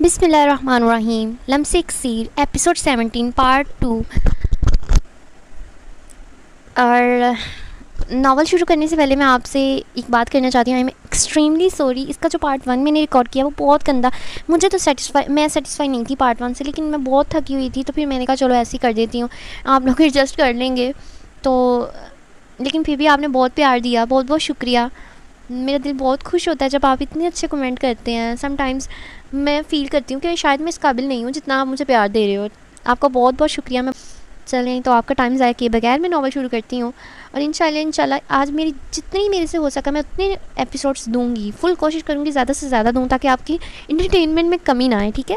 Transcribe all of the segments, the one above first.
بسم اللہ الرحمن الرحیم. لمس اکسیر ایپیسوڈ 17 پارٹ 2. اور ناول شروع کرنے سے پہلے میں آپ سے ایک بات کرنا چاہتی ہوں. I am extremely sorry. اس کا جو پارٹ 1 میں نے ریکارڈ کیا وہ بہت گندا. مجھے تو میں سیٹسفائی نہیں تھی پارٹ 1 سے، لیکن میں بہت تھکی ہوئی تھی، تو پھر میں نے کہا چلو ایسے ہی کر دیتی ہوں، آپ لوگ ایڈجسٹ کر لیں گے. تو لیکن پھر بھی آپ نے بہت پیار دیا، بہت بہت شکریہ. میرا دل بہت خوش ہوتا ہے جب آپ اتنے اچھے کمنٹ کرتے ہیں. سم ٹائمز میں فیل کرتی ہوں کہ شاید میں اس قابل نہیں ہوں جتنا آپ مجھے پیار دے رہے ہو. آپ کا بہت بہت شکریہ. میں چلیں تو آپ کا ٹائم ضائع کیے بغیر میں ناول شروع کرتی ہوں. اور انشاءاللہ آج جتنے ہی میرے سے ہو سکا میں اتنے ایپیسوڈس دوں گی. فل کوشش کروں گی زیادہ سے زیادہ دوں تاکہ آپ کی انٹرٹینمنٹ میں کمی نہ آئے. ٹھیک ہے؟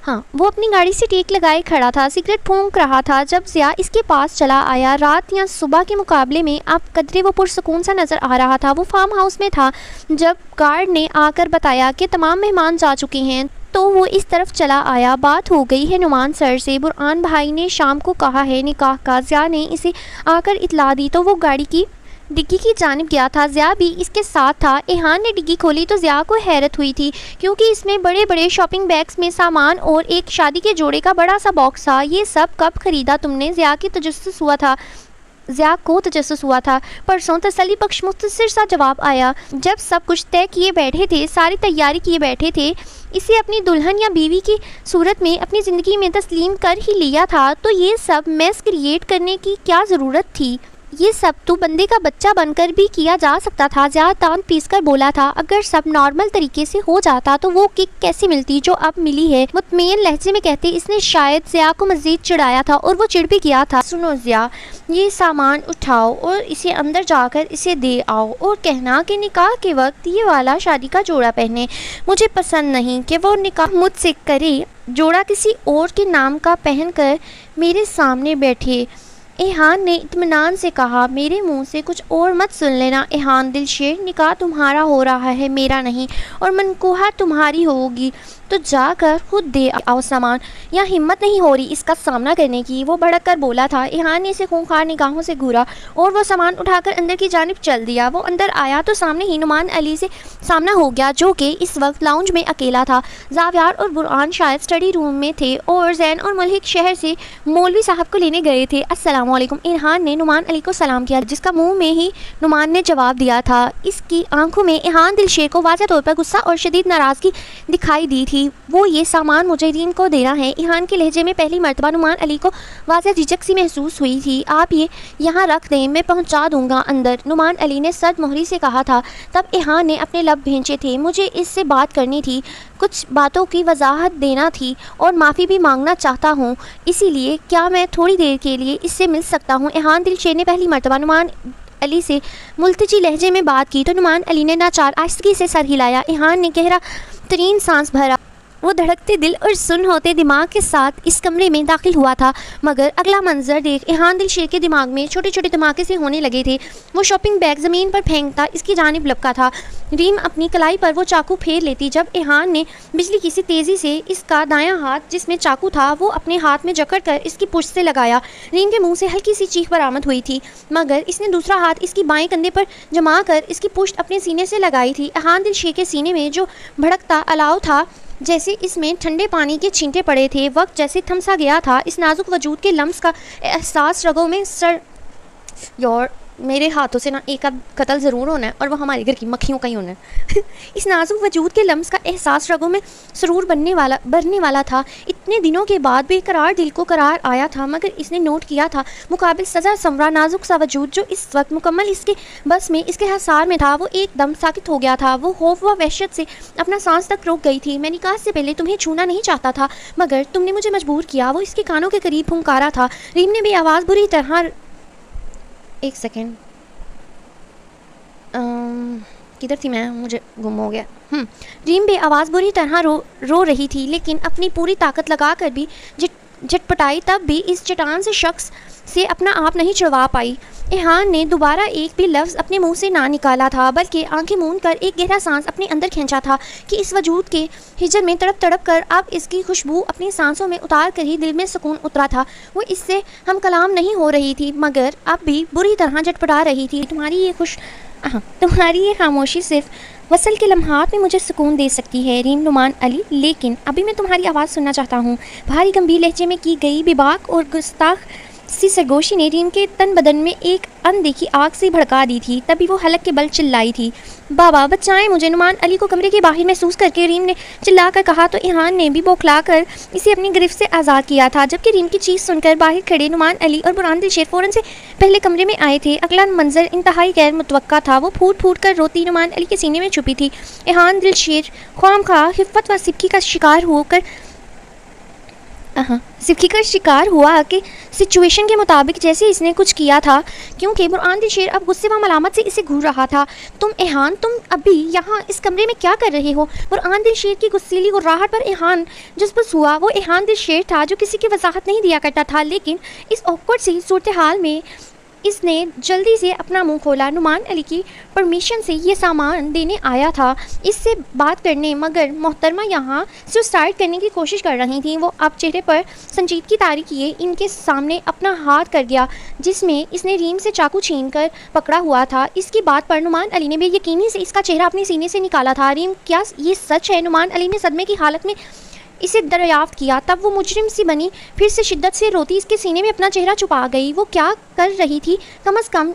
ہاں. وہ اپنی گاڑی سے ٹیک لگائے کھڑا تھا، سگریٹ پھونک رہا تھا جب ضیاء اس کے پاس چلا آیا. رات یا صبح کے مقابلے میں اب قدرے وہ پرسکون سا نظر آ رہا تھا. وہ فارم ہاؤس میں تھا جب گارڈ نے آ کر بتایا کہ تمام مہمان جا چکے ہیں تو وہ اس طرف چلا آیا. بات ہو گئی ہے نعمان سر سے، برہان بھائی نے شام کو کہا ہے نکاح کا. ضیاء نے اسے آ کر اطلاع دی تو وہ گاڑی کی ڈگی کی جانب گیا تھا. ضیاء بھی اس کے ساتھ تھا. ایحان نے ڈگی کھولی تو ضیاء کو حیرت ہوئی تھی کیونکہ اس میں بڑے بڑے شاپنگ بیگز میں سامان اور ایک شادی کے جوڑے کا بڑا سا باکس تھا. یہ سب کب خریدا تم نے؟ ضیاء کو تجسس ہوا تھا. پرسوں. تسلی بخش مختصر سا جواب آیا. جب سب کچھ طے کیے بیٹھے تھے، ساری تیاری کیے بیٹھے تھے، اسے اپنی دلہن یا بیوی کی صورت میں اپنی زندگی میں تسلیم کر ہی لیا تھا، تو یہ سب میس کریٹ کرنے کی کیا ضرورت تھی؟ یہ سب تو بندے کا بچہ بن کر بھی کیا جا سکتا تھا. ضیاء دانت پیس کر بولا تھا. اگر سب نارمل طریقے سے ہو جاتا تو وہ کک کیسے ملتی جو اب ملی ہے؟ مطمئن لہجے میں کہتے اس نے شاید ضیاء کو مزید چڑھایا تھا اور وہ چڑ بھی گیا تھا. سنو ضیاء، یہ سامان اٹھاؤ اور اسے اندر جا کر اسے دے آؤ اور کہنا کہ نکاح کے وقت یہ والا شادی کا جوڑا پہنے. مجھے پسند نہیں کہ وہ نکاح مجھ سے کرے، جوڑا کسی اور کے نام کا پہن کر میرے سامنے بیٹھے. ایحان نے اطمینان سے کہا. میرے منہ سے کچھ اور مت سن لینا ایحان دل شیر. نکاح تمہارا ہو رہا ہے، میرا نہیں، اور منکوحہ تمہاری ہوگی، تو جا کر خود دے آؤ سامان. یا ہمت نہیں ہو رہی اس کا سامنا کرنے کی؟ وہ بھڑک کر بولا تھا. ایحان نے اسے خونخوار نگاہوں سے گھورا اور وہ سامان اٹھا کر اندر کی جانب چل دیا. وہ اندر آیا تو سامنے ہی نعمان علی سے سامنا ہو گیا جو کہ اس وقت لاؤنج میں اکیلا تھا. زاویار اور برہان شاید اسٹڈی روم میں تھے اور زین اور ملحق شہر سے مولوی صاحب کو لینے گئے تھے. السلام علیکم. ایحان نے نعمان علی کو سلام کیا جس کا منہ میں ہی نعمان نے جواب دیا تھا. اس کی آنکھوں میں ایحان دل شیر کو واضح طور پر غصہ اور شدید ناراضگی دکھائی دی تھی. وہ یہ سامان مجاہدین کو دینا ہے. ایحان کے لہجے میں پہلی مرتبہ نعمان علی کو واضح جھجک سی محسوس ہوئی تھی. آپ یہ یہاں رکھ دیں، میں پہنچا دوں گا اندر، نعمان علی نے سرد مہری سے کہا تھا. تب ایحان نے اپنے لب بھینچے تھے. مجھے اس سے بات کرنی تھی، کچھ باتوں کی وضاحت دینا تھی اور معافی بھی مانگنا چاہتا ہوں، اسی لیے کیا میں تھوڑی دیر کے لیے اس سے مل سکتا ہوں؟ ایحان دل شیر نے پہلی مرتبہ نعمان علی سے ملتجی لہجے میں بات کی تو نعمان علی نے ناچار آہستگی سے سر ہلایا. ایحان نے گہرا ترین سانس بھرا. وہ دھڑکتے دل اور سن ہوتے دماغ کے ساتھ اس کمرے میں داخل ہوا تھا، مگر اگلا منظر دیکھ ایحان دل شیر کے دماغ میں چھوٹے چھوٹے دھماکے سے ہونے لگے تھے. وہ شاپنگ بیگ زمین پر پھینکتا اس کی جانب لپکا تھا. ریم اپنی کلائی پر وہ چاقو پھیر لیتی جب ایحان نے بجلی کی سی تیزی سے اس کا دایاں ہاتھ جس میں چاقو تھا وہ اپنے ہاتھ میں جکڑ کر اس کی پشت سے لگایا. ریم کے منہ سے ہلکی سی چیخ برآمد ہوئی تھی، مگر اس نے دوسرا ہاتھ اس کی بائیں کندھے پر جما کر اس کی پشت اپنے سینے سے لگائی تھی. ایحان دل شیر کے سینے میں جو بھڑکتا الاؤ تھا جیسے اس میں ٹھنڈے پانی کے چھینٹے پڑے تھے. وقت جیسے تھم سا گیا تھا. اس نازک وجود کے لمس کا احساس رگوں میں میرے ہاتھوں سے ایک قتل ضرور ہونا ہے اور وہ ہمارے گھر کی مکھیوں کا ہی ہونا ہے. اس نازک وجود کے لمس کا احساس رگوں میں سرور بھرنے والا تھا. اتنے دنوں کے بعد بے قرار دل کو قرار آیا تھا، مگر اس نے نوٹ کیا تھا مقابل سزا سمرا نازک سا وجود جو اس وقت مکمل اس کے بس میں اس کے حصار میں تھا وہ ایک دم ساکت ہو گیا تھا. وہ خوف و وحشت سے اپنا سانس تک روک گئی تھی. میں نکاح سے پہلے تمہیں چھونا نہیں چاہتا تھا مگر تم نے مجھے مجبور کیا. وہ اس کے کانوں کے قریب پھنکارا تھا. ریم نے بھی آواز بری طرح ایک سیکنڈ کدھر تھی میں؟ مجھے گم ہو گیا. ریم بے آواز بری طرح رو رہی تھی لیکن اپنی پوری طاقت لگا کر بھی جھٹپٹائی. تب بھی اس چٹان سے شخص سے اپنا آپ نہیں چھڑوا پائی. ایحان نے دوبارہ ایک بھی لفظ اپنے منہ سے نہ نکالا تھا بلکہ آنکھیں موند کر ایک گہرا سانس اپنے اندر کھینچا تھا کہ اس وجود کے ہجر میں تڑپ تڑپ کر اب اس کی خوشبو اپنی سانسوں میں اتار کر ہی دل میں سکون اترا تھا. وہ اس سے ہم کلام نہیں ہو رہی تھی مگر اب بھی بری طرح جھٹپٹا رہی تھی. تمہاری یہ خوش تمہاری یہ خاموشی صرف وصل کے لمحات میں مجھے سکون دے سکتی ہے ریم نعمان علی، لیکن ابھی میں تمہاری آواز سننا چاہتا ہوں۔ بھاری گمبھیر لہجے میں کی گئی بے باک اور گستاخ سی سرگوشی نے ریم کے تن بدن میں ایک اندیکھی آگ سے بھڑکا دی تھی۔ تبھی وہ حلق کے بل چلائی تھی، بابا بچائیں مجھے۔ نعمان علی کو کمرے کے باہر محسوس کر کے ریم نے چلا کر کہا تو ایحان نے بھی بوکھلا کر اسے اپنی گرفت سے آزاد کیا تھا۔ جبکہ ریم کی چیز سن کر باہر کھڑے نعمان علی اور برہان دلشیر فوراً سے پہلے کمرے میں آئے تھے۔ اگلا منظر انتہائی غیر متوقع تھا۔ وہ پھوٹ پھوٹ کر روتی نعمان علی کے سینے میں چھپی تھی۔ ایحان دلشیر خواہ مخواہ خفت و سبکی کا شکار ہوا کہ سچویشن کے مطابق جیسے اس نے کچھ کیا تھا، کیونکہ برہان دلشیر اب غصے و ملامت سے اسے گھور رہا تھا۔ تم ایحان، تم ابھی یہاں اس کمرے میں کیا کر رہے ہو؟ برہان دلشیر کی غصیلی غراہٹ پر ایحان جذبس ہوا۔ وہ ایحان دلشیر تھا جو کسی کی وضاحت نہیں دیا کرتا تھا، لیکن اس آکورڈ سی صورتحال میں اس نے جلدی سے اپنا منہ کھولا۔ نعمان علی کی پرمیشن سے یہ سامان دینے آیا تھا اس سے بات کرنے، مگر محترمہ یہاں سوسائڈ کرنے کی کوشش کر رہی تھیں۔ وہ اب چہرے پر سنجیدگی طاری کیے ان کے سامنے اپنا ہاتھ کر گیا جس میں اس نے ریم سے چاقو چھین کر پکڑا ہوا تھا۔ اس کی بات پر نعمان علی نے بے یقینی سے اس کا چہرہ اپنے سینے سے نکالا تھا۔ ریم، کیا یہ سچ ہے؟ نعمان علی نے صدمے کی حالت میں اسے دریافت کیا۔ تب وہ مجرم سی بنی پھر سے شدت سے روتی اس کے سینے میں اپنا چہرہ چھپا گئی۔ وہ کیا کر رہی تھی کم از کم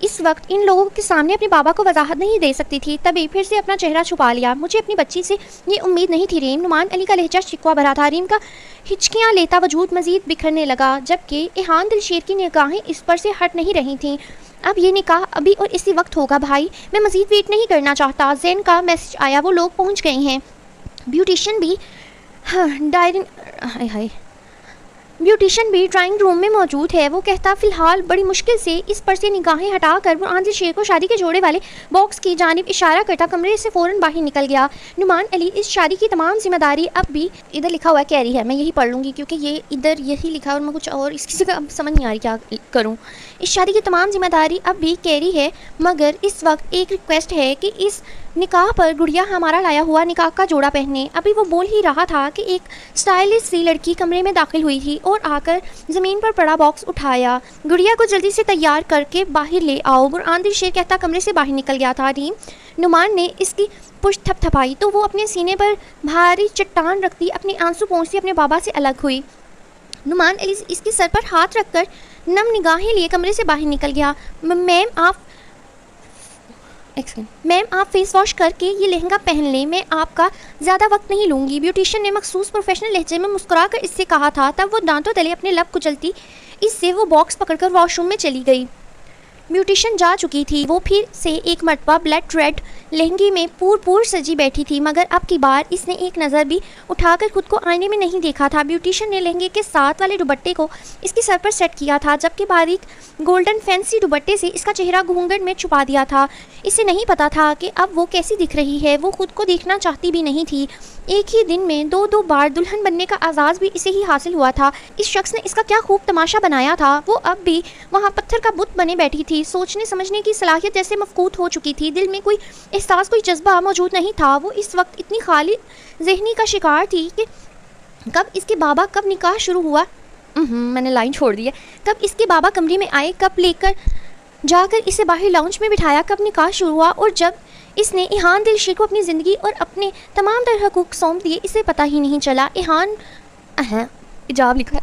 اس وقت ان لوگوں کے سامنے اپنے بابا کو وضاحت نہیں دے سکتی تھی، تبھی پھر سے اپنا چہرہ چھپا لیا۔ مجھے اپنی بچی سے یہ امید نہیں تھی ریم۔ نعمان علی کا لہجہ شکوہ بھرا تھا۔ ریم کا ہچکیاں لیتا وجود مزید بکھرنے لگا، جبکہ ایحان دلشیر کی نگاہیں اس پر سے ہٹ نہیں رہی تھیں۔ اب یہ نکاح ابھی اور اسی وقت ہوگا بھائی، میں مزید ویٹ نہیں کرنا چاہتا۔ زین کا میسج آیا، وہ لوگ پہنچ گئے ہیں۔ بیوٹیشین بھی ڈرائنگ روم میں موجود ہے، وہ کہتا فی الحال بڑی مشکل سے اس پر سے نگاہیں ہٹا کر برہان دلشیر کو شادی کے جوڑے والے باکس کی جانب اشارہ کرتا کمرے سے فوراً باہر نکل گیا۔ نعمان علی، اس شادی کی تمام ذمہ داری اب بھی ادھر لکھا ہوا کیری ہے، میں یہی پڑھ لوں گی کیونکہ یہ ادھر یہی لکھا اور میں کچھ اور اس کسی کا اب سمجھ نہیں آ رہی کیا کروں۔ اس شادی کی تمام ذمہ داری اب بھی کیری ہے، مگر اس وقت ایک ریکویسٹ ہے کہ اس نکاح پر گڑیا ہمارا لایا ہوا نکاح کا جوڑا پہنے۔ ابھی وہ بول ہی رہا تھا کہ ایک اسٹائلش سی لڑکی کمرے میں داخل ہوئی تھی اور آ کر زمین پر پڑا باکس اٹھایا۔ گڑیا کو جلدی سے تیار کر کے باہر لے آؤ، برہان دلشیر کہتا کمرے سے باہر نکل گیا تھا۔ ریم نعمان نے اس کی پشت تھپ تھپائی تو وہ اپنے سینے پر بھاری چٹان رکھتی اپنی آنسو پونچھتی اپنے بابا سے الگ ہوئی۔ نعمان علی اس کے سر پر ہاتھ رکھ کر نم نگاہیں لیے کمرے سے باہر نکل گیا۔ میم آپ فیس واش کر کے یہ لہنگا پہن لیں، میں آپ کا زیادہ وقت نہیں لوں گی، بیوٹیشین نے مخصوص پروفیشنل لہجے میں مسکرا کر اس سے کہا تھا۔ تب وہ دانتوں تلے اپنے لب کچلتی اس سے وہ باکس پکڑ کر واش روم میں چلی گئی۔ بیوٹیشین جا چکی تھی، وہ پھر سے ایک مرتبہ بلیڈ ریڈ لہنگے میں پور سجی بیٹھی تھی، مگر اب کی بار اس نے ایک نظر بھی اٹھا کر خود کو آئینے میں نہیں دیکھا تھا۔ بیوٹیشین نے لہنگے کے ساتھ والے دوپٹے کو اس کے سر پر سیٹ کیا تھا، جبکہ باریک گولڈن فینسی دوپٹے سے اس کا چہرہ گھونگھٹ میں چھپا دیا تھا۔ اسے نہیں پتا تھا کہ اب وہ کیسی دکھ رہی ہے، وہ خود کو دیکھنا چاہتی بھی نہیں تھی۔ ایک ہی دن میں دو بار دلہن بننے کا اعزاز بھی اسے ہی حاصل ہوا تھا۔ اس شخص نے اس کا کیا خوب تماشا بنایا تھا۔ وہ اب بھی وہاں پتھر کا بت بنے بیٹھی تھی، سوچنے سمجھنے کی صلاحیت جیسے مفقود ہو چکی تھی، دل میں کوئی احساس کوئی جذبہ موجود نہیں تھا۔ وہ اس وقت اتنی خالی ذہنی کا شکار تھی کہ کب اس کے بابا کب نکاح شروع ہوا، میں نے لائن چھوڑ دی ہے، کب اس کے بابا کمرے میں آئے، کب لے کر جا کر اسے باہر لاؤنج میں بٹھایا، کب نکاح شروع ہوا، اور جب اس نے ایحان دلشیر کو اپنی زندگی اور اپنے تمام تر حقوق سونپ دیے، اسے پتہ ہی نہیں چلا۔ ایجاب لکھا ہے،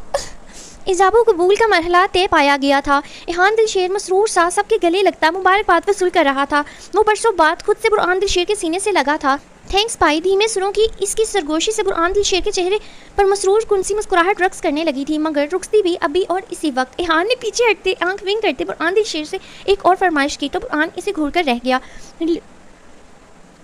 ایجاب و قبول کا مرحلہ طے پایا گیا تھا۔ ایحان دلشیر مسرور سا سب کے گلے لگتا مبارکباد وصول کر رہا تھا۔ وہ برسوں بعد خود سے برہان دلشیر کے سینے سے لگا تھا۔ تھینکس بھائی، دھیمے سروں کی اس کی سرگوشی سے برہان دلشیر کے چہرے پر مسرور کنسی مسکراہٹ رقص کرنے لگی تھی، مگر رکستی بھی ابھی اور اسی وقت۔ ایحان نے پیچھے ہٹتے آنکھ ونگ کرتے برہان دلشیر سے ایک اور فرمائش کی تو برہان اسے گھور کر رہ گیا۔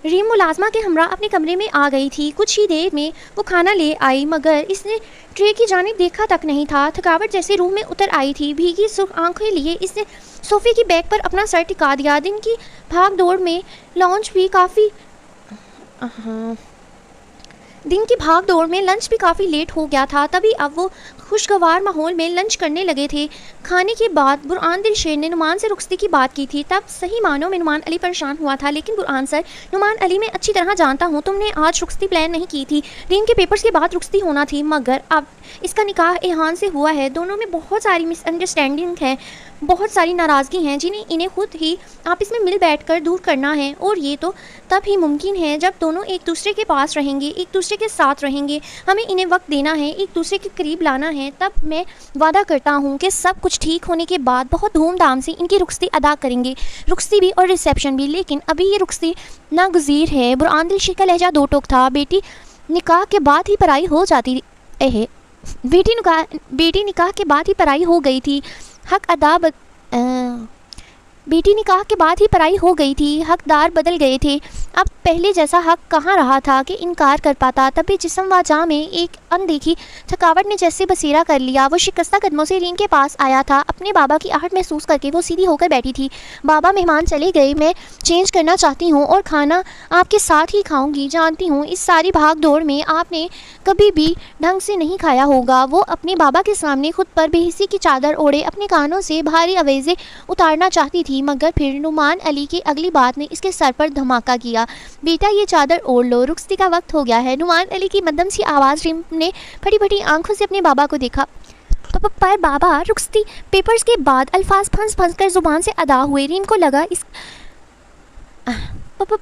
ریم ملازمہ کے ہمراہ اپنے کمرے میں آ گئی تھی۔ کچھ ہی دیر میں وہ کھانا لے آئی، مگر اس نے ٹرے کی جانب دیکھا تک نہیں تھا۔ تھکاوٹ جیسے روح میں اتر آئی تھی، بھیگی سرخ آنکھیں لیے اس نے صوفے کی بیک پر اپنا سر ٹکا دیا۔ دن کی بھاگ دوڑ میں لنچ بھی کافی لیٹ ہو گیا تھا، تبھی اب وہ خوشگوار ماحول میں لنچ کرنے لگے تھے۔ کھانے کے بعد برہان دلشیر نے نعمان سے رخصتی کی بات کی تھی۔ تب صحیح معنوں میں نعمان علی پریشان ہوا تھا، لیکن برہان سر، نعمان علی میں اچھی طرح جانتا ہوں تم نے آج رخصتی پلان نہیں کی تھی، ریم کے پیپرز کے بعد رخصتی ہونا تھی، مگر اب اس کا نکاح ایحان سے ہوا ہے، دونوں میں بہت ساری مس انڈرسٹینڈنگ ہے، بہت ساری ناراضگی ہیں جنہیں انہیں خود ہی آپس میں مل بیٹھ کر دور کرنا ہے، اور یہ تو تب ہی ممکن ہے جب دونوں ایک دوسرے کے پاس رہیں گے، ایک دوسرے کے ساتھ رہیں گے۔ ہمیں انہیں وقت دینا ہے، ایک دوسرے کے قریب لانا ہے۔ تب میں وعدہ کرتا ہوں کہ سب کچھ ٹھیک ہونے کے بعد بہت دھوم دھام سے ان کی رخصتی ادا کریں گے، رخصتی بھی اور ریسیپشن بھی۔ لیکن ابھی یہ رخصتی ناگزیر ہے۔ برہان دلشیر کا لہجہ دو ٹوک تھا۔ بیٹی نکاح کے بعد ہی پرائی ہو جاتی ہے، بیٹی نکاح کے بعد ہی پرائی ہو گئی تھی، بیٹی نکاح کے بعد ہی پرائی ہو گئی تھی، حقدار بدل گئے تھے۔ اب پہلے جیسا حق کہاں رہا تھا کہ انکار کر پاتا۔ تبھی جسم و جاں میں ایک اندیکھی تھکاوٹ نے جیسے بسیرا کر لیا۔ وہ شکستہ قدموں سے ریم کے پاس آیا تھا، اپنے بابا کی آہٹ محسوس کر کے وہ سیدھی ہو کر بیٹھی تھی۔ بابا، مہمان چلے گئے، میں چینج کرنا چاہتی ہوں اور کھانا آپ کے ساتھ ہی کھاؤں گی۔ جانتی ہوں اس ساری بھاگ دوڑ میں آپ نے کبھی بھی ڈھنگ سے نہیں کھایا ہوگا۔ وہ اپنے بابا کے سامنے خود پر بے حسی کی چادر اوڑھے اپنے کانوں سے بھاری آویزیں اتارنا چاہتی تھی، مگر پھر نعمان علی کی اگلی بات نے اس کے سر پر دھماکہ کیا۔ بیٹا، یہ چادر اوڑھ لو، رخصتی کا وقت ہو گیا ہے۔ نعمان علی کی مدھم سی آواز۔ ریم نے پھٹی پھٹی آنکھوں سے اپنے بابا کو دیکھا۔ پر بابا، رخصتی پیپرز کے بعد الفاظ پھنس پھنس کر زبان سے ادا ہوئے۔ ریم کو لگا اس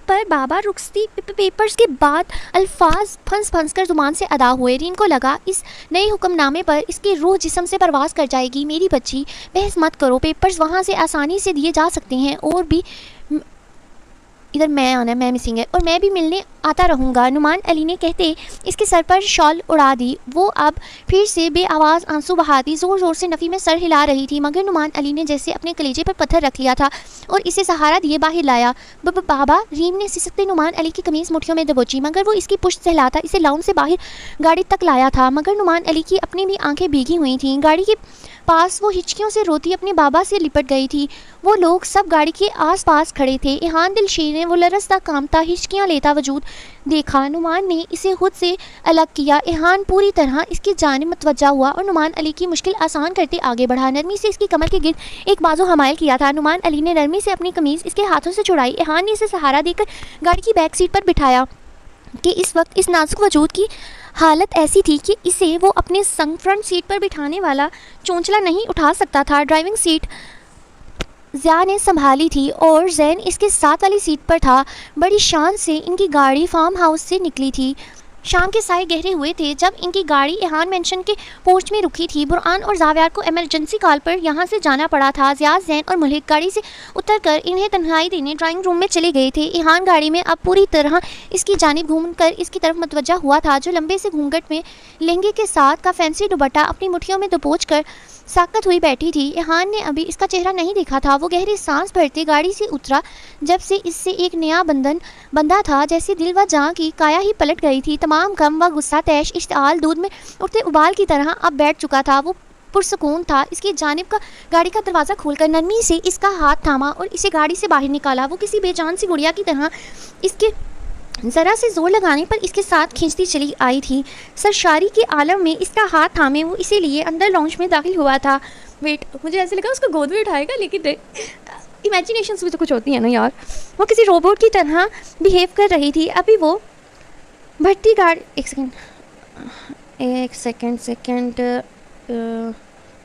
پر بابا، رخصتی پیپرز کے بعد الفاظ پھنس پھنس کر زبان سے ادا ہوئے۔ ریم کو لگا اس نئے حکم نامے پر اس کی روح جسم سے پرواز کر جائے گی۔ میری بچی، بحث مت کرو، پیپرز وہاں سے آسانی سے دیے جا سکتے ہیں، اور بھی ادھر میں آنا ہے، میں مسنگ ہے، اور میں بھی ملنے آتا رہوں گا۔ نعمان علی نے کہتے اس کے سر پر شال اڑا دی۔ وہ اب پھر سے بے آواز آنسو بہاتی زور زور سے نفی میں سر ہلا رہی تھی، مگر نعمان علی نے جیسے اپنے کلیجے پر پتھر رکھ لیا تھا اور اسے سہارا دیے باہر لایا۔ بابا، ریم نے سسکتے نعمان علی کی قمیض مٹھیوں میں دبوچی، مگر وہ اس کی پشت سے ہلاتا اسے لاؤن سے باہر گاڑی تک لایا تھا۔ مگر نعمان علی کی اپنی بھی آنکھیں بھیگی ہوئی تھیں۔ گاڑی کے پاس وہ ہچکیوں سے روتی اپنے بابا سے لپٹ گئی تھی۔ وہ لوگ سب گاڑی کے آس پاس کھڑے تھے۔ ایہان دلشیر نے وہ لرزتا کامتا ہچکیاں لیتا وجود دیکھا۔ نعمان نے اسے خود سے الگ کیا۔ ایہان پوری طرح اس کی جانب متوجہ ہوا اور نعمان علی کی مشکل آسان کرتے آگے بڑھا۔ نرمی سے اس کی کمر کے گرد ایک بازو حمائل کیا تھا۔ نعمان علی نے نرمی سے اپنی قمیض اس کے ہاتھوں سے چھڑائی۔ ایہان نے اسے سہارا دے کر گاڑی کی بیک سیٹ پر بٹھایا کہ اس وقت اس نازک وجود کی حالت ایسی تھی کہ اسے وہ اپنے سنگ فرنٹ سیٹ پر بٹھانے والا چونچلا نہیں اٹھا سکتا تھا۔ ڈرائیونگ سیٹ ضیاء نے سنبھالی تھی اور زین اس کے ساتھ والی سیٹ پر تھا۔ بڑی شان سے ان کی گاڑی فارم ہاؤس سے نکلی تھی۔ شام کے سائے گہرے ہوئے تھے جب ان کی گاڑی ایہان مینشن کے پورچ میں رکی تھی۔ برہان اور زاویار کو ایمرجنسی کال پر یہاں سے جانا پڑا تھا۔ ضیاء، زین اور ملحق گاڑی سے اتر کر انہیں تنہائی دینے ڈرائنگ روم میں چلے گئے تھے۔ ایہان گاڑی میں اب پوری طرح اس کی جانب گھوم کر اس کی طرف متوجہ ہوا تھا، جو لمبے سے گھونگھٹ میں لہنگے کے ساتھ کا فینسی دوپٹہ اپنی مٹھیوں میں دبوچ کر ساکت ہوئی بیٹھی تھی۔ ایہان نے ابھی اس کا چہرہ نہیں دیکھا تھا۔ وہ گہری سانس بھرتے گاڑی سے اترا، جب سے اس سے ایک نیا بندہ تھا، جیسے دل و جاں کی کایا ہی پلٹ گئی تھی۔ تمام غم و غصہ، طیش، اشتعال دودھ میں اٹھتے ابال کی طرح اب بیٹھ چکا تھا۔ وہ پرسکون تھا۔ اس کی جانب کا گاڑی کا دروازہ کھول کر نرمی سے اس کا ہاتھ تھاما اور اسے گاڑی سے باہر نکالا۔ وہ کسی بے جان سی گڑیا کی طرح اس کے ذرا سے زور لگانے پر اس کے ساتھ کھینچتی چلی آئی تھی۔ سرشاری کے عالم میں اس کا ہاتھ تھامے وہ اسی لیے اندر لاؤنج میں داخل ہوا تھا۔ ویٹ، مجھے ایسے لگا اس کو گود میں اٹھائے گا، لیکن امیجینیشنس بھی تو کچھ ہوتی ہیں نا یار۔ وہ کسی روبوٹ کی طرح بیہیو کر رہی تھی۔ ابھی وہ بڑھتی گاڑی ایک سیکنڈ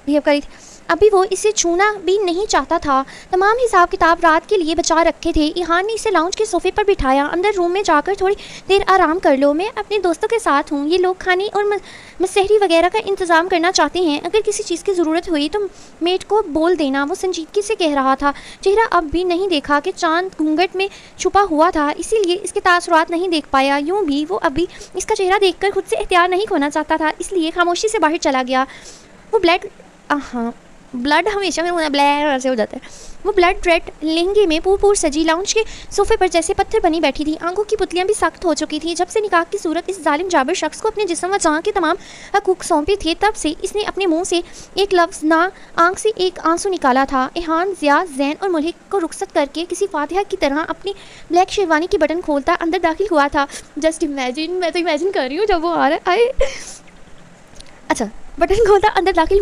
بیہیو کری تھی۔ ابھی وہ اسے چھونا بھی نہیں چاہتا تھا۔ تمام حساب کتاب رات کے لیے بچا رکھے تھے۔ ایہان نے اسے لاؤنج کے صوفے پر بٹھایا۔ اندر روم میں جا کر تھوڑی دیر آرام کر لو، میں اپنے دوستوں کے ساتھ ہوں۔ یہ لوگ کھانے اور مسحری وغیرہ کا انتظام کرنا چاہتے ہیں۔ اگر کسی چیز کی ضرورت ہوئی تو میٹ کو بول دینا، وہ سنجیدگی سے کہہ رہا تھا۔ چہرہ اب بھی نہیں دیکھا کہ چاند گھونگھٹ میں چھپا ہوا تھا، اسی لیے اس کے تاثرات نہیں دیکھ پایا۔ یوں بھی وہ ابھی اس کا چہرہ دیکھ کر خود سے اختیار نہیں کھونا چاہتا تھا، اس لیے خاموشی سے باہر چلا گیا۔ وہ بلڈ ہمیشہ میں بلیک سے ہو جاتا ہے۔ وہ بلڈ ریڈ لہنگے میں پور سجی لاؤنج کے صوفے پر جیسے پتھر بنی بیٹھی تھی۔ آنکھوں کی پتلیاں بھی سخت ہو چکی تھیں۔ جب سے نکاح کی صورت اس ظالم جابر شخص کو اپنے جسم و جان کے تمام حقوق سونپے تھے، تب سے اس نے اپنے منہ سے ایک لفظ نہ آنکھ سے ایک آنسو نکالا تھا۔ ایہان ضیاء، زین اور ملحق کو رخصت کر کے کسی فاتحہ کی طرح اپنی بلیک شیروانی کی بٹن کھولتا اندر داخل ہوا تھا۔ جسٹ امیجن، میں تو امیجن کر رہی ہوں جب وہ آ رہا ہے۔ اچھا، بٹن کھولتا اندر داخل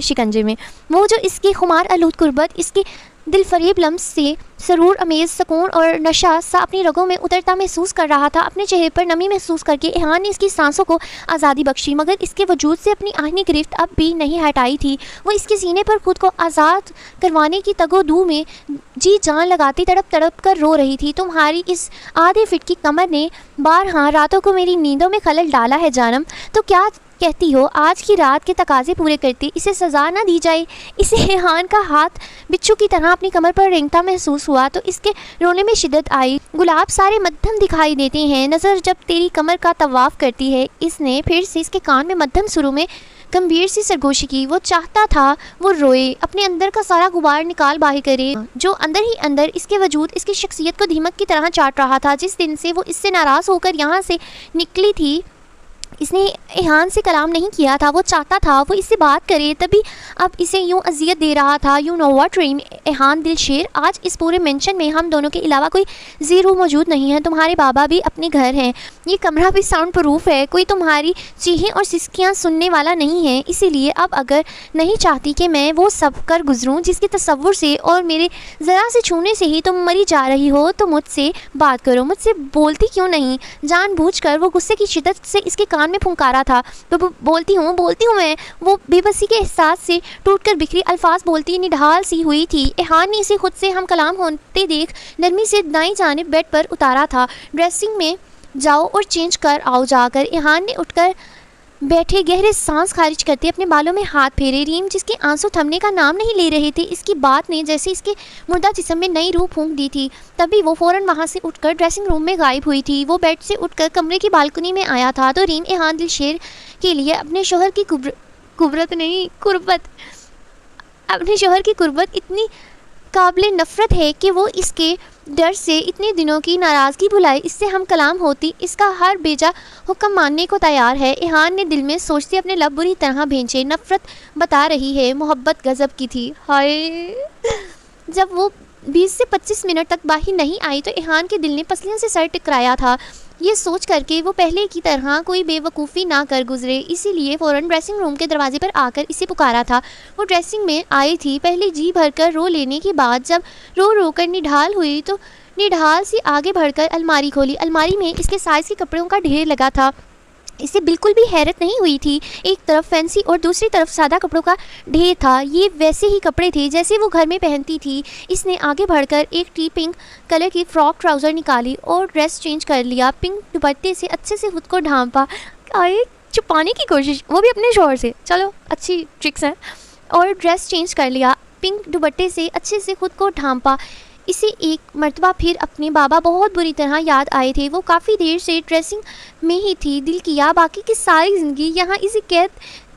شکنجے میں۔ وہ جو اس کی خمار آلود قربت، اس کے دل فریب لمس سے سرور امیز سکون اور نشہ سا اپنی رگوں میں اترتا محسوس کر رہا تھا۔ اپنے چہرے پر نمی محسوس کر کے ایحان نے اس کی سانسوں کو آزادی بخشی، مگر اس کے وجود سے اپنی آہنی گرفت اب بھی نہیں ہٹائی تھی۔ وہ اس کے سینے پر خود کو آزاد کروانے کی تگ و دو میں جی جان لگاتی تڑپ تڑپ کر رو رہی تھی۔ تمہاری اس آدھے فٹ کی کمر نے بارہا راتوں کو میری نیندوں میں خلل ڈالا ہے جانم، تو کیا کہتی ہو آج کی رات کے تقاضے پورے کرتی اسے سزا نہ دی جائے؟ اسے ایحان کا ہاتھ بچھو کی طرح اپنی کمر پر رینگتا محسوس ہوا تو اس کے رونے میں شدت آئی۔ گلاب سارے مدھم دکھائی دیتے ہیں، نظر جب تیری کمر کا طواف کرتی ہے۔ اس نے پھر سے اس کے کان میں مدھم سروں میں گمبھیر سی سرگوشی کی۔ وہ چاہتا تھا وہ روئے، اپنے اندر کا سارا غبار نکال باہر کرے جو اندر ہی اندر اس کے وجود، اس کی شخصیت کو دھمک کی طرح چاٹ رہا تھا۔ جس دن سے وہ اس سے ناراض ہو کر یہاں سے نکلی تھی، اس نے ایحان سے کلام نہیں کیا تھا۔ وہ چاہتا تھا وہ اس سے بات کرے، تبھی اب اسے یوں اذیت دے رہا تھا۔ یو نو واٹ ریم، ایحان دل شیر، آج اس پورے مینشن میں ہم دونوں کے علاوہ کوئی زیرو موجود نہیں ہے۔ تمہارے بابا بھی اپنے گھر ہیں، یہ کمرہ بھی ساؤنڈ پروف ہے، کوئی تمہاری چیخیں اور سسکیاں سننے والا نہیں ہے۔ اسی لیے اب اگر نہیں چاہتی کہ میں وہ سب کر گزروں جس کے تصور سے اور میرے ذرا سے چھونے سے ہی تم مری جا رہی ہو، تو مجھ سے بات کرو۔ مجھ سے بولتی کیوں نہیں؟ جان بوجھ کر وہ غصے کی شدت سے اس کے کان میں پھنکارا تھا۔ بولتی ہوں میں۔ وہ بے بسی کے احساس سے ٹوٹ کر بکھری الفاظ بولتی نڈھال سی ہوئی تھی۔ ایحان نے اسے خود سے ہم کلام ہوتے دیکھ نرمی سے دائیں جانب بیڈ پر اتارا تھا۔ ڈریسنگ میں جاؤ اور چینج کر آؤ جا کر۔ ایحان نے اٹھ کر بیٹھے گہرے سانس خارج کرتے اپنے بالوں میں ہاتھ پھیرے۔ ریم جس کے آنسو تھمنے کا نام نہیں لے رہے تھے، اس کی بات نے جیسے اس کے مردہ جسم میں نئی روح پھونک دی تھی۔ تبھی وہ فوراً وہاں سے اٹھ کر ڈریسنگ روم میں غائب ہوئی تھی۔ وہ بیڈ سے اٹھ کر کمرے کی بالکنی میں آیا تھا تو ریم ایحان دل شیر کے لیے اپنے شوہر کی قربت اتنی قابل نفرت ہے کہ وہ اس کے ڈر سے اتنے دنوں کی ناراضگی بھلائے اس سے ہم کلام ہوتی، اس کا ہر بیجا حکم ماننے کو تیار ہے۔ ایحان نے دل میں سوچتے اپنے لب بری طرح بھینچے۔ نفرت بتا رہی ہے، محبت غضب کی تھی۔ ہائے! جب وہ 20 سے 25 منٹ تک باہر نہیں آئی تو ایحان کے دل نے پسلیوں سے سر ٹکرایا تھا، یہ سوچ کر کے وہ پہلے کی طرح کوئی بے وقوفی نہ کر گزرے۔ اسی لیے فوراً ڈریسنگ روم کے دروازے پر آ کر اسے پکارا تھا۔ وہ ڈریسنگ میں آئی تھی، پہلے جی بھر کر رو لینے کے بعد جب رو کر نڈھال ہوئی تو نڈھال سی آگے بڑھ کر الماری کھولی۔ الماری میں اس کے سائز کے کپڑوں کا ڈھیر لگا تھا۔ اسے بالکل بھی حیرت نہیں ہوئی تھی۔ ایک طرف فینسی اور دوسری طرف سادہ کپڑوں کا ڈھیر تھا۔ یہ ویسے ہی کپڑے تھے جیسے وہ گھر میں پہنتی تھی۔ اس نے آگے بڑھ کر ایک پنک کلر کی فراک ٹراؤزر نکالی اور ڈریس چینج کر لیا۔ پنک دوپٹے سے اچھے سے خود کو ڈھانپا، چھپانے کی کوشش، وہ بھی اپنے شوہر سے، چلو اچھی ٹرکس ہیں، اور ڈریس چینج کر لیا۔ پنک دوپٹے سے اچھے سے خود کو ڈھانپا۔ اسے ایک مرتبہ پھر اپنے بابا بہت بری طرح یاد آئے تھے۔ وہ کافی دیر سے ڈریسنگ میں ہی تھی، دل کیا باقی کی ساری زندگی یہاں اسی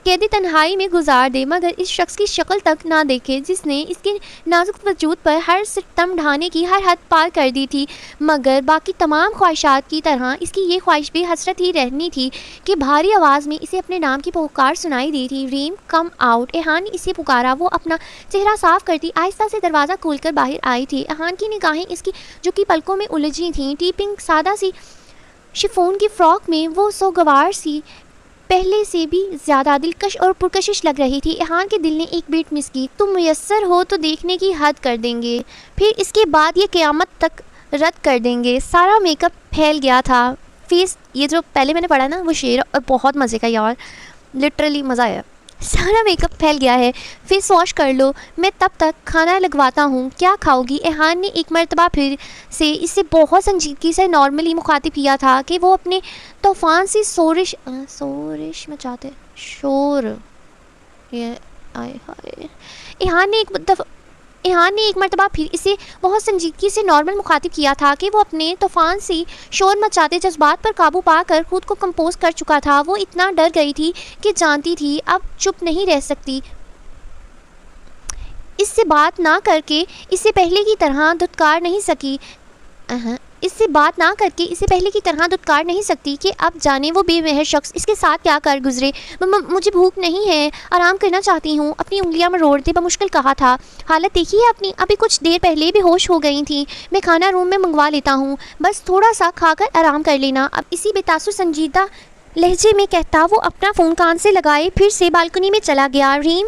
قیدی تنہائی میں گزار دے، مگر اس شخص کی شکل تک نہ دیکھے جس نے اس کے نازک وجود پر ہر ستم ڈھانے کی ہر حد پار کر دی تھی۔ مگر باقی تمام خواہشات کی طرح اس کی یہ خواہش بھی حسرت ہی رہنی تھی کہ بھاری آواز میں اسے اپنے نام کی پکار سنائی دی تھی، ریم کم آؤٹ۔ ایحان نے اسے پکارا۔ وہ اپنا چہرہ صاف کرتی آہستہ سے دروازہ کھول کر باہر آئی تھی۔ ایحان کی نگاہیں اس کی جو کی پلکوں میں الجھی تھیں۔ پنک سادہ سی شفون کی فراک میں وہ سوگوار سی پہلے سے بھی زیادہ دلکش اور پرکشش لگ رہی تھی۔ ایحان کے دل نے ایک بیٹ مس کی، تم میسر ہو تو دیکھنے کی حد کر دیں گے، پھر اس کے بعد یہ قیامت تک رد کر دیں گے۔ سارا میک اپ پھیل گیا تھا، فیس، یہ جو پہلے میں نے پڑھا نا وہ شعر، اور بہت مزے کا یار، لٹرلی مزہ آیا۔ سارا میک اپ پھیل گیا ہے، فیس واش کر لو، میں تب تک کھانا لگواتا ہوں، کیا کھاؤ گی؟ ایحان نے ایک مرتبہ پھر سے اسے بہت سنجیدگی سے نارملی مخاطب کیا تھا کہ وہ اپنے طوفان سی سورش مچاتے شور۔ ایحان نے ایک مرتبہ پھر اسے بہت سنجیدگی سے نارمل مخاطب کیا تھا کہ وہ اپنے طوفان سی شور مچاتے جذبات پر قابو پا کر خود کو کمپوز کر چکا تھا۔ وہ اتنا ڈر گئی تھی کہ جانتی تھی اب چپ نہیں رہ سکتی، اس سے بات نہ کر کے اسے پہلے کی طرح دھتکار نہیں سکتی کہ اب جانے وہ بے مہر شخص اس کے ساتھ کیا کر گزرے۔ مجھے بھوک نہیں ہے، آرام کرنا چاہتی ہوں، اپنی انگلیاں مروڑتے بمشکل کہا تھا۔ حالت دیکھی ہے اپنی، ابھی کچھ دیر پہلے بھی ہوش ہو گئی تھی۔ میں کھانا روم میں منگوا لیتا ہوں، بس تھوڑا سا کھا کر آرام کر لینا۔ اب اسی بے تاثر سنجیدہ لہجے میں کہتا وہ اپنا فون کان سے لگائے پھر سے بالکنی میں چلا گیا۔ ریم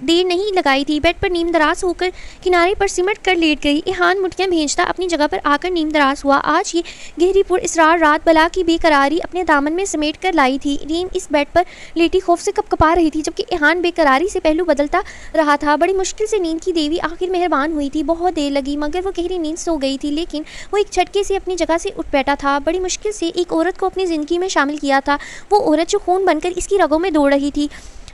دیر نہیں لگائی تھی، بیڈ پر نیم دراز ہو کر کنارے پر سمٹ کر لیٹ گئی۔ ایہان مٹکیاں بھیجتا اپنی جگہ پر آ کر نیم دراز ہوا۔ آج یہ گہری پر اسرار رات بلا کی بے قراری اپنے دامن میں سمیٹ کر لائی تھی۔ ریم اس بیڈ پر لیٹی خوف سے کپ کپا رہی تھی، جبکہ ایہان بے قراری سے پہلو بدلتا رہا تھا۔ بڑی مشکل سے نیند کی دیوی آخر مہربان ہوئی تھی۔ بہت دیر لگی مگر وہ گہری نیند سو گئی تھی، لیکن وہ ایک جھٹکے سے اپنی جگہ سے اٹھ بیٹھا تھا۔ بڑی مشکل سے ایک عورت کو اپنی زندگی میں شامل کیا تھا، وہ عورت جو خون بن کر اس کی رگوں میں دوڑ رہی تھی۔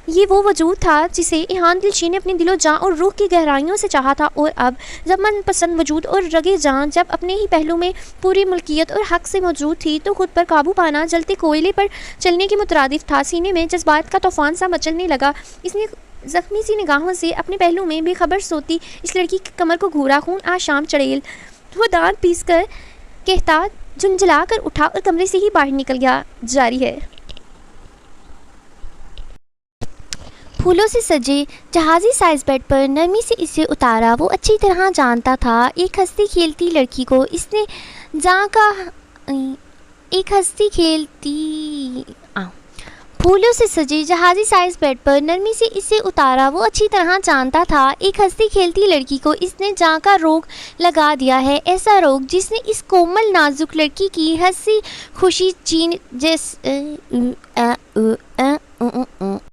یہ وہ وجود تھا جسے ایہان دلشین نے اپنے دل و جاں اور روح کی گہرائیوں سے چاہا تھا، اور اب جب من پسند وجود اور رگے جاں جب اپنے ہی پہلو میں پوری ملکیت اور حق سے موجود تھی تو خود پر قابو پانا جلتے کوئلے پر چلنے کے مترادف تھا۔ سینے میں جذبات کا طوفان سا مچلنے لگا۔ اس نے زخمی سی نگاہوں سے اپنے پہلو میں بے خبر سوتی اس لڑکی کی کمر کو گھورا۔ خون آشام چڑیل، وہ دانت پیس کر کہتا جھنجھلا کر اٹھا اور کمرے سے ہی باہر نکل گیا۔ جاری ہے۔ پھولوں سے سجے جہازی سائز بیڈ پر نرمی سے اسے اتارا۔ وہ اچھی طرح جانتا تھا ایک ہنستی کھیلتی لڑکی کو اس نے پھولوں سے سجے جہازی سائز بیڈ پر نرمی سے اسے اتارا۔ وہ اچھی طرح جانتا تھا ایک ہنستی کھیلتی لڑکی کو اس نے جاں کا روگ لگا دیا ہے، ایسا روگ جس نے اس کومل نازک لڑکی کی ہنسی خوشی چین